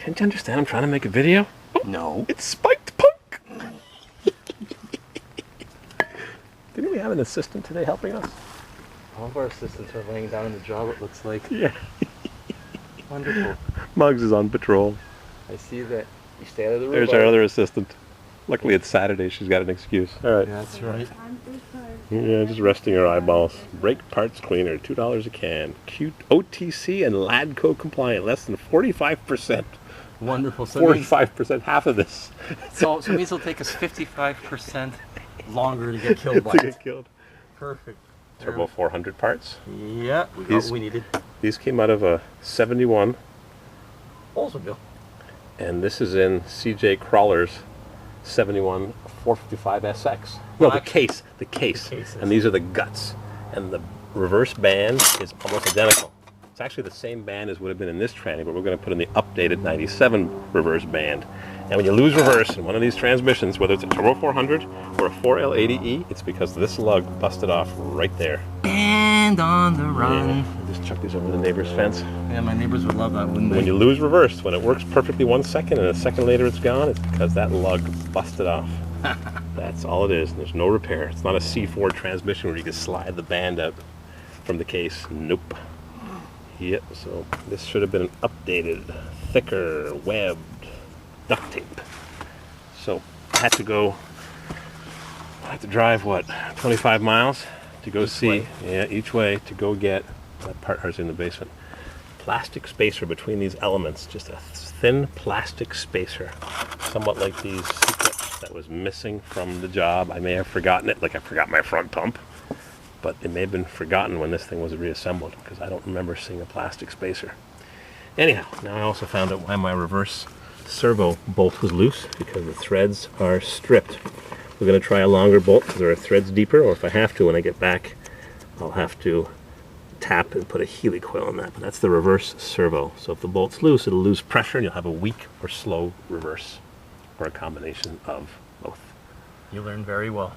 Can't you understand I'm trying to make a video? No. It's Spikedpunk! Didn't we have an assistant today helping us? All of our assistants are laying down in the job, it looks like. Yeah. Wonderful. Muggs is on patrol. I see that you stay out of the room. There's our other assistant. Luckily it's Saturday, she's got an excuse. Alright. Yeah, that's right. Yeah, just resting her eyeballs. Brake parts cleaner, $2 a can. Cute OTC and LADCO compliant, less than 45%. Wonderful. So 45%, half of this. So it means it'll take us 55% longer to get killed by to it. get killed. Perfect. Turbo 400 parts. Yeah, we got what we needed. These came out of a 71. Oldsmobile. And this is in CJ Crawler's 71 455 SX. No, the case. The case. And these are the guts. And the reverse band is almost identical. It's actually the same band as would have been in this tranny, but we're going to put in the updated 97 reverse band. And when you lose reverse in one of these transmissions, whether it's a Turbo 400 or a 4L80E, it's because this lug busted off right there. And on the run. Yeah, just chuck these over the neighbor's fence. Yeah, my neighbors would love that, wouldn't they? When you lose reverse, when it works perfectly 1 second and a second later it's gone, it's because that lug busted off. That's all it is. There's no repair. It's not a C4 transmission where you can slide the band out from the case. Nope. Yep, so this should have been an updated, thicker, webbed duct tape. So I had to drive, what, 25 miles to go see, each way to go get, that partner's in the basement, plastic spacer between these elements, just a thin plastic spacer, somewhat like these C-clips that was missing from the job. I may have forgotten it, like I forgot my front pump, but it may have been forgotten when this thing was reassembled, because I don't remember seeing a plastic spacer. Anyhow, now I also found out why my reverse servo bolt was loose, because the threads are stripped. We're going to try a longer bolt because there are threads deeper, or if I have to when I get back, I'll have to tap and put a Healy coil on that. But that's the reverse servo. So if the bolt's loose, it'll lose pressure and you'll have a weak or slow reverse, or a combination of both. You learn very well.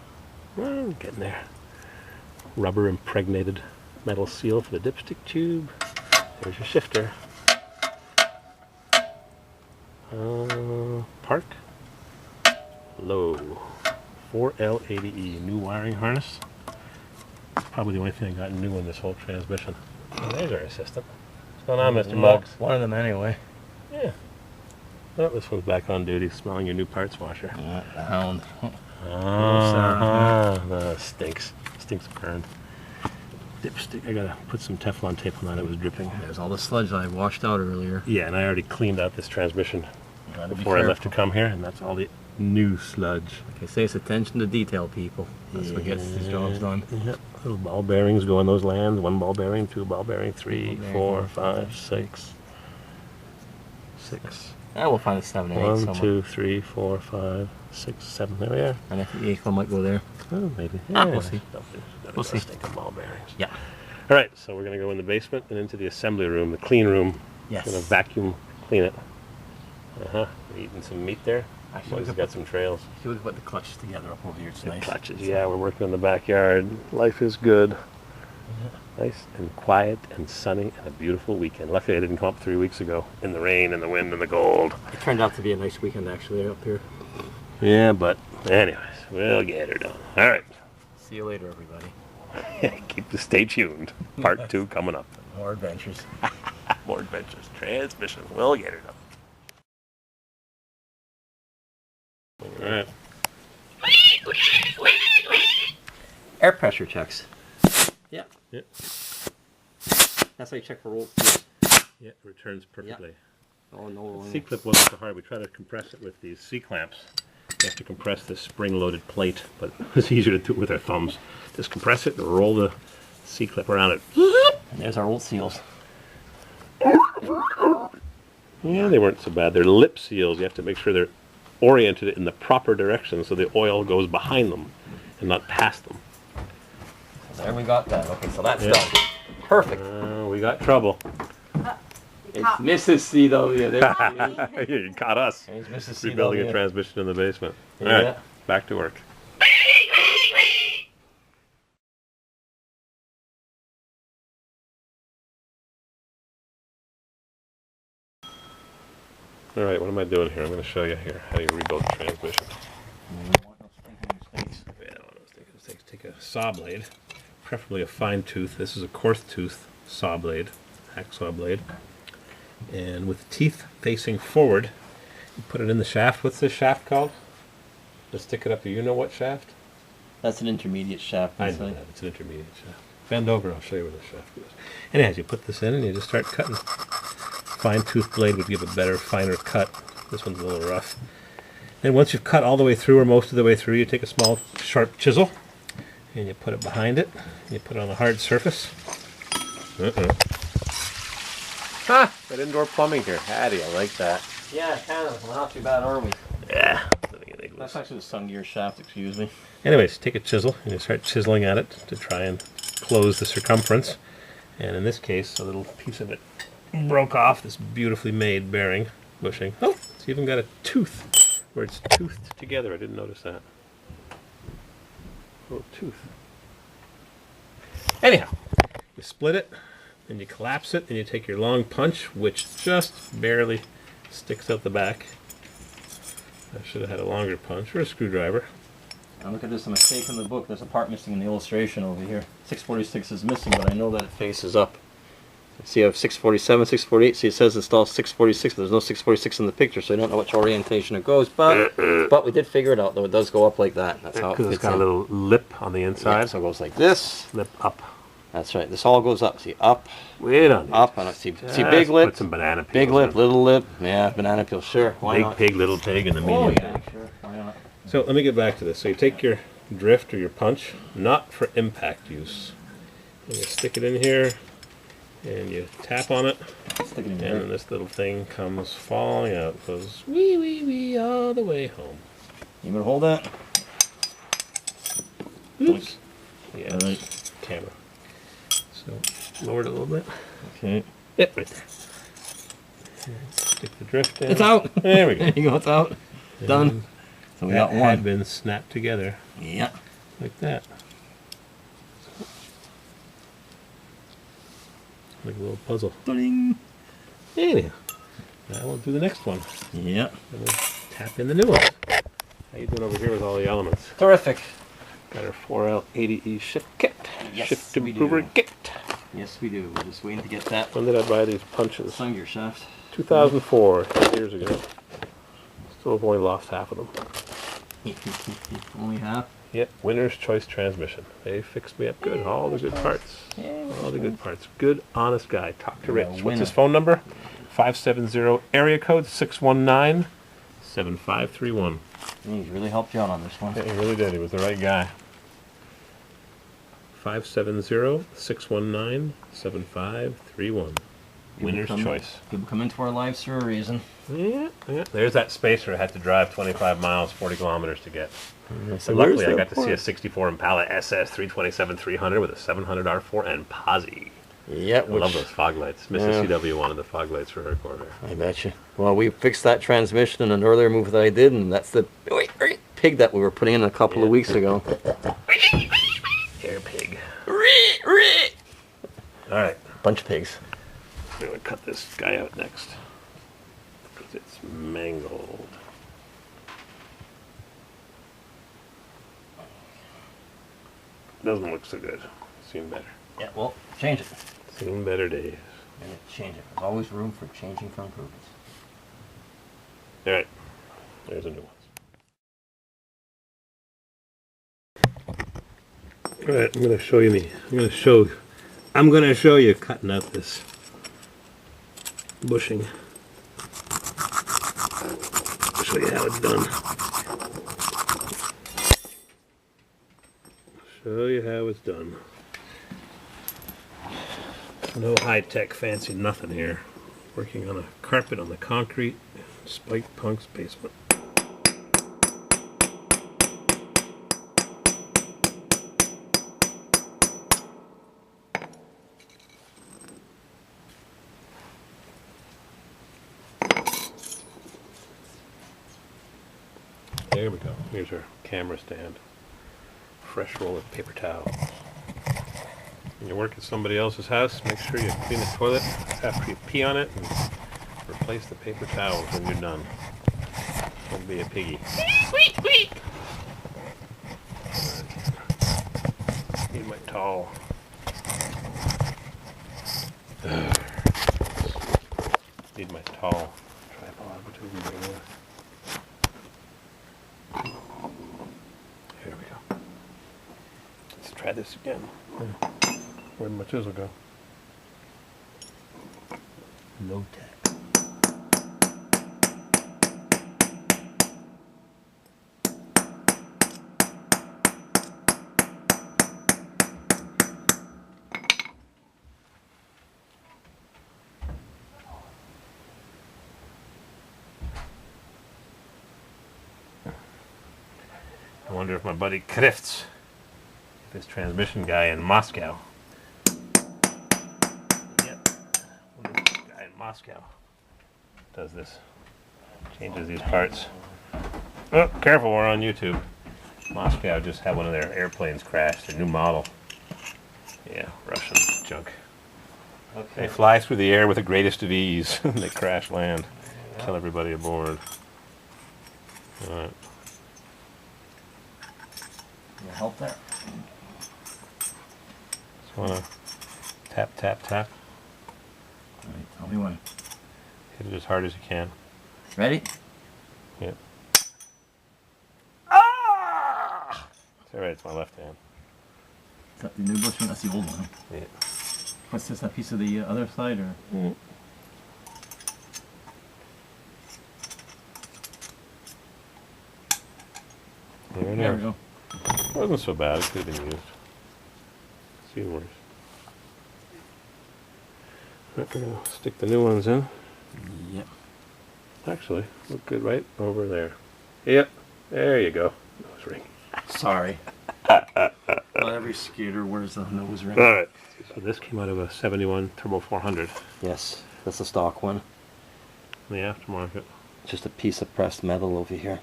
Well, getting there. Rubber impregnated metal seal for the dipstick tube. There's your shifter. Park. Low. 4L80E. New wiring harness. Probably the only thing I got new in this whole transmission. And there's our assistant. What's going on, Mr. Muggs? One of them anyway. Yeah. Oh, this one's back on duty, smelling your new parts washer. The hound. That stinks. Stinks burned. Dipstick. I gotta put some Teflon tape on that. It was dripping. There's all the sludge I washed out earlier. Yeah, and I already cleaned out this transmission before I left to come here, and that's all the new sludge. Like I say, it's attention to detail, people. That's what gets these jobs done. Yep. Little ball bearings go on those lands. 1 ball bearing, 2 ball bearing, 3, 4, 5, 6. 6. Yeah, we'll find a 7 and 8 somewhere. 1, 2, 3, 4, 5, 6, 7. There we are. And I think the 8th one might go there. Oh, maybe. Yeah, we'll see. We'll see. Stinking ball bearings. Yeah. All right, so we're going to go in the basement and into the assembly room, the clean room. Yes. Going to vacuum clean it. Eating some meat there. Actually, we've got some trails. See, we put the clutches together up over here. It's nice. Clutches, yeah. We're working in the backyard. Life is good. Yeah. Nice and quiet and sunny and a beautiful weekend. Luckily, I didn't come up 3 weeks ago in the rain and the wind and the cold. It turned out to be a nice weekend, actually, up here. Yeah, but anyways, we'll get her done. All right. See you later, everybody. Stay tuned. Part 2 coming up. More adventures. More adventures. Transmission. We'll get her done. All right. Air pressure checks. Yeah. Yep. That's how you check for roll seals. Yeah, it returns perfectly. Yep. Oh no. The C-clip wasn't so hard. We try to compress it with these C-clamps. You have to compress this spring-loaded plate, but it's easier to do it with our thumbs. Just compress it and roll the C-clip around it. And there's our old seals. Yeah, they weren't so bad. They're lip seals. You have to make sure they're oriented in the proper direction so the oil goes behind them and not past them. So there we got that. Okay, so that's done. Perfect. We got trouble. It's Mrs. C though. Yeah, You caught us. There's Mrs. C Rebuilding though, a transmission in the basement. Yeah. All right, back to work. All right, what am I doing here? I'm going to show you here how you rebuild the transmission. Yeah, let's take a saw blade, preferably a fine tooth. This is a coarse tooth saw blade, hacksaw blade. And with the teeth facing forward, you put it in the shaft. What's this shaft called? Just stick it up to you know what shaft? That's an intermediate shaft. I know that. It's an intermediate shaft. Bend over, I'll show you where the shaft goes. And as you put this in and you just start cutting. Fine tooth blade would give a better, finer cut. This one's a little rough. And once you've cut all the way through or most of the way through, you take a small sharp chisel and you put it behind it. And you put it on a hard surface. Ha! Got indoor plumbing here. Hattie, I like that. Yeah, kind of. We're not too bad, are we? Yeah. That's actually the sun gear shaft, excuse me. Anyways, take a chisel and you start chiseling at it to try and close the circumference. And in this case, a little piece of it broke off this beautifully made bearing bushing. Oh, it's even got a tooth where it's toothed together. I didn't notice that. Little tooth. Anyhow, you split it and you collapse it and you take your long punch, which just barely sticks out the back. I should have had a longer punch or a screwdriver. Now look at this, a mistake in the book. There's a part missing in the illustration over here. 646 is missing, but I know that it faces up. See, I have 647, 648. See, it says install 646, but there's no 646 in the picture, so I don't know which orientation it goes. But we did figure it out, though. It does go up like that. That's how it fits Because it's got in. a little lip on the inside. Yeah, so it goes like this. Lip up. That's right. This all goes up. See, up, Wait on it. up, and I see big lip, Put some banana peels big lip, in. little lip. Yeah, banana peel, sure. Why Big not? pig, little pig, and the medium Oh, pig. yeah, sure. Why not? So let me get back to this. So you take your drift or your punch, not for impact use. And you stick it in here, and you tap on it, Stick it in and there. then this little thing comes falling out. Goes wee wee wee all the way home. You gonna hold that? Oops. Yeah. All right. Camera. So lower it a little bit. Okay. Yep, right there. And stick the drift in. It's out. There we go. There you go. It's out. Done. And So we that got had one. been snapped together Yeah. like that. Like a little puzzle. Ding. Anyhow, now we'll do the next one. Yeah. And we'll tap in the new one. How you doing over here with all the elements? Terrific. Got our 4L80E shift kit. Yes, shift we improver do. kit. Yes, we do. We're just waiting to get that When did I buy these punches? sun gear shaft. 2004, 8 years ago. Still have only lost half of them. Only half. Yep, Winner's Choice Transmission. They fixed me up good. All the good parts. Yeah, All the good parts. Good, honest guy. Talk to Yeah, Rich. What's winner. his phone number? 570 area code 619 7531. He's really helped you out on this one. Yeah, he really did. He was the right guy. 570 619 7531. Winner's Choice. People come into our lives for a reason. Yeah, yeah. There's that spacer I had to drive 25 miles, 40 kilometers to get. So Luckily, I got to see a 64 Impala SS 327 300 with a 700 R4 and Posi. Yeah, I love those fog lights. Mrs. CW wanted the fog lights for her quarter. I bet you. Well, we fixed that transmission in an earlier move that I did, and that's the pig that we were putting in a couple of weeks ago. Air pig. All right. Bunch of pigs. I'm going to cut this guy out next. Because it's mangled. Doesn't look so good. Seen better. Yeah, well, change it. Seen better days. And change it. There's always room for changing for improvements. All right. There's a new one. All right, I'm going to show you I'm going to show you cutting out this bushing. Show you how it's done. Show you how it's done. No high-tech fancy nothing here. Working on a carpet on the concrete in Spikedpunk's basement. There we go. Here's our camera stand. Fresh roll of paper towel. When you work at somebody else's house, make sure you clean the toilet after you pee on it, or Replace the paper towels when you're done. Don't be a piggy. Need my towel. Need my towel. Tripod between me and Here we go. Let's try this again. Where'd my chisel go? Low tech. I wonder if my buddy Krifts, this transmission guy in Moscow. Yep. Wonder if this guy in Moscow does this. Changes these parts. Oh, careful, we're on YouTube. Moscow just had one of their airplanes crash, their new model. Yeah, Russian junk. Okay. They fly through the air with the greatest of ease. They crash land. Kill everybody aboard. Alright. Will help there. Just wanna tap, tap, tap. Alright, tell me when. Hit it as hard as you can. Ready? Yep. Ah! It's alright, it's my left hand. Is that the new bushing? That's the old one. Yeah. What's this, a piece of the other side, or? Mm. There we go. It wasn't so bad, it could have been used. Seen worse. Right, we're gonna stick the new ones in. Yep. Actually, look good right over there. Yep, there you go. Nose ring. Sorry. Not every skater wears a nose ring. Alright, so this came out of a 71 Turbo 400 Yes, that's a stock one. in the aftermarket. Just a piece of pressed metal over here.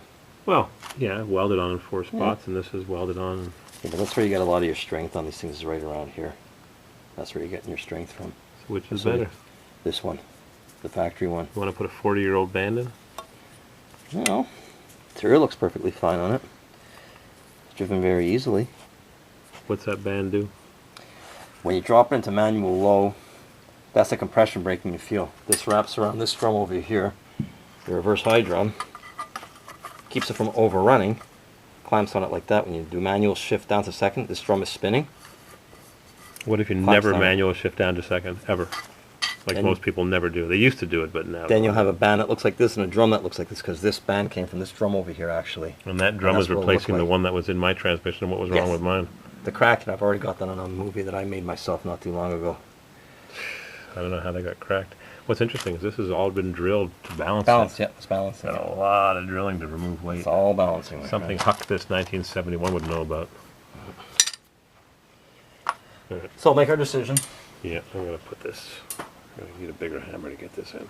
Well, yeah, welded on in 4 spots, and this is welded on. Yeah, but that's where you get a lot of your strength on these things, is right around here. That's where you're getting your strength from. So which is So better? This one, the factory one. You want to put a 40-year-old band in? No, interior looks perfectly fine on it. It's driven very easily. What's that band do? When you drop it into manual low, that's the compression braking you feel. This wraps around this drum over here, the reverse high drum. Keeps it from overrunning. Clamps on it like that. When you do manual shift down to second, this drum is spinning. What if you Clamps never down. manual shift down to second, ever? Like Then- most people never do. They used to do it, but now. Then you'll have a band that looks like this and a drum that looks like this, because this band came from this drum over here, actually. And that drum that's is what it looked replacing the like. one that was in my transmission. What was wrong Yes. with mine? The Kraken, I've already got that on a movie that I made myself not too long ago. I don't know how they got cracked. What's interesting is this has all been drilled to balance. Balance, it. yeah, it's balancing. Got a lot of drilling to remove weight. It's all balancing. right Something now. Huck this 1971 would know about. All right. So make our decision. Yeah, I'm gonna put this. I'm gonna need a bigger hammer to get this in.